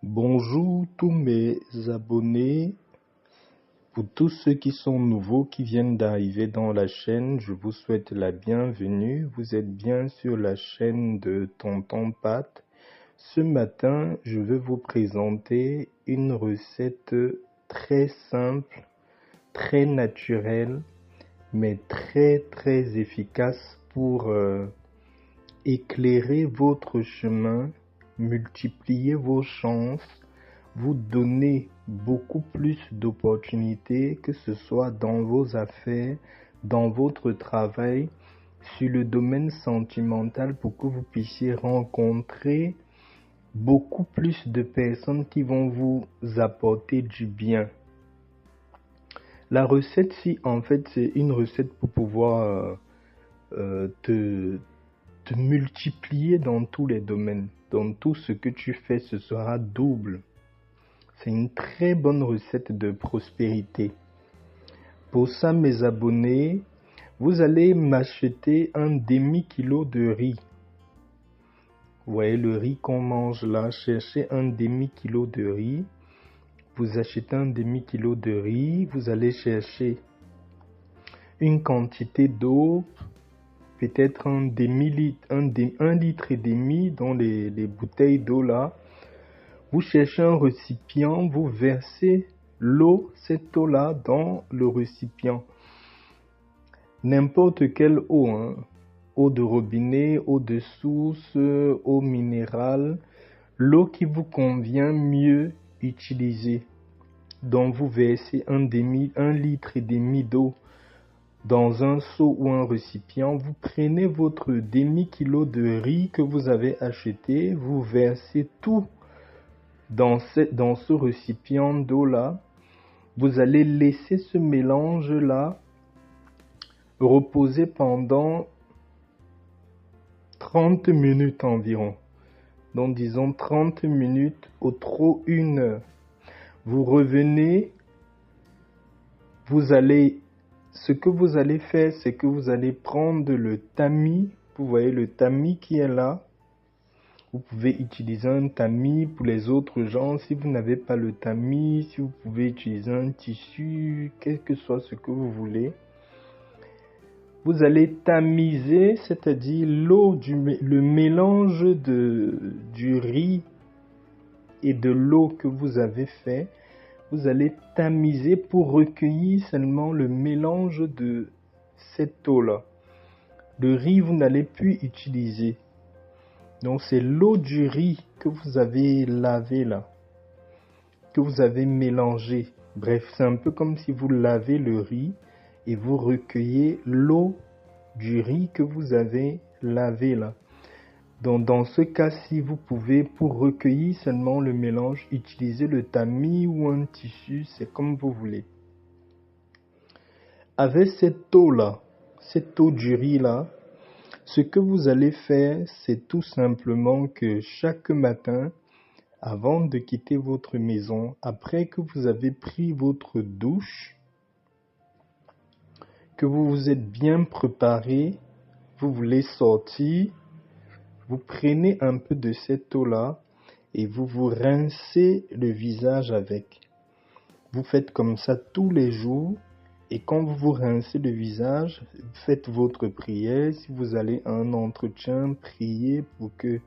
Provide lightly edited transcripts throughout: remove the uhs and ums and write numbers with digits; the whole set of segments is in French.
Bonjour tous mes abonnés, pour tous ceux qui sont nouveaux, qui viennent d'arriver dans la chaîne, je vous souhaite la bienvenue. Vous êtes bien sur la chaîne de Tonton Pat. Ce matin, je vais vous présenter une recette très simple, très naturelle, mais très efficace pour éclairer votre chemin, multiplier vos chances, vous donner beaucoup plus d'opportunités, que ce soit dans vos affaires, dans votre travail, sur le domaine sentimental, pour que vous puissiez rencontrer beaucoup plus de personnes qui vont vous apporter du bien. La recette-ci, en fait, c'est une recette pour pouvoir te multiplier dans tous les domaines. Dans tout ce que tu fais, ce sera double. C'est une très bonne recette de prospérité. Pour ça, mes abonnés, vous allez m'acheter un demi-kilo de riz. Vous voyez le riz qu'on mange là, cherchez un demi-kilo de riz. Vous achetez un demi-kilo de riz, vous allez chercher une quantité d'eau, peut-être un demi-litre, un litre et demi dans les bouteilles d'eau là. Vous cherchez un récipient, vous versez l'eau, cette eau-là, dans le récipient. N'importe quelle eau, hein. Eau de robinet, eau de source, eau minérale, l'eau qui vous convient mieux utiliser. Donc vous versez un litre et demi d'eau dans un seau ou un récipient. Vous prenez votre demi-kilo de riz que vous avez acheté, vous versez tout dans ce récipient d'eau-là. Vous allez laisser ce mélange-là reposer pendant 30 minutes environ. Donc disons 30 minutes, au trop 1 heure. Vous revenez, ce que vous allez faire, c'est que vous allez prendre le tamis. Vous voyez le tamis qui est là. Vous pouvez utiliser un tamis pour les autres gens. Si vous n'avez pas le tamis, si vous pouvez utiliser un tissu, quel que soit ce que vous voulez. Vous allez tamiser, c'est-à-dire le mélange du riz et de l'eau que vous avez fait. Vous allez tamiser pour recueillir seulement le mélange de cette eau-là. Le riz, vous n'allez plus utiliser. Donc c'est l'eau du riz que vous avez lavé là, que vous avez mélangé. Bref, c'est un peu comme si vous lavez le riz et vous recueillez l'eau du riz que vous avez lavé là. Donc dans ce cas-ci, vous pouvez, pour recueillir seulement le mélange, utiliser le tamis ou un tissu, c'est comme vous voulez. Avec cette eau-là, cette eau du riz là, ce que vous allez faire, c'est tout simplement que chaque matin, avant de quitter votre maison, après que vous avez pris votre douche, que vous vous êtes bien préparé, vous voulez sortir, vous prenez un peu de cette eau-là et vous vous rincez le visage avec. Vous faites comme ça tous les jours. Et quand vous vous rincez le visage, faites votre prière. Si vous allez à un entretien, priez pour que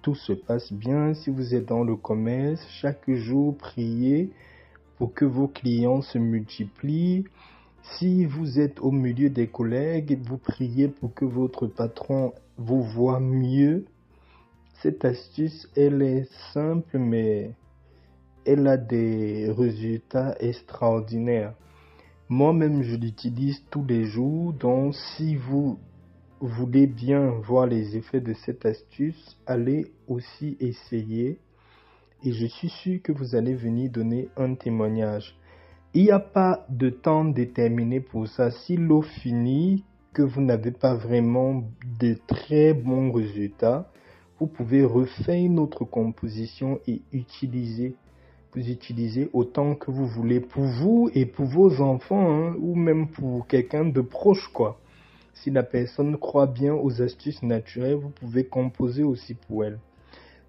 tout se passe bien. Si vous êtes dans le commerce, chaque jour, priez pour que vos clients se multiplient. Si vous êtes au milieu des collègues, vous priez pour que votre patron vous voie mieux. Cette astuce, elle est simple, mais elle a des résultats extraordinaires. Moi-même, je l'utilise tous les jours, donc si vous voulez bien voir les effets de cette astuce, allez aussi essayer et je suis sûr que vous allez venir donner un témoignage. Il n'y a pas de temps déterminé pour ça. Si l'eau finit, que vous n'avez pas vraiment de très bons résultats, vous pouvez refaire une autre composition et utiliser. Vous utilisez autant que vous voulez pour vous et pour vos enfants, hein, ou même pour quelqu'un de proche, quoi. Si la personne croit bien aux astuces naturelles, vous pouvez composer aussi pour elle.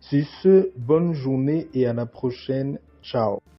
Sur ce, bonne journée et à la prochaine. Ciao.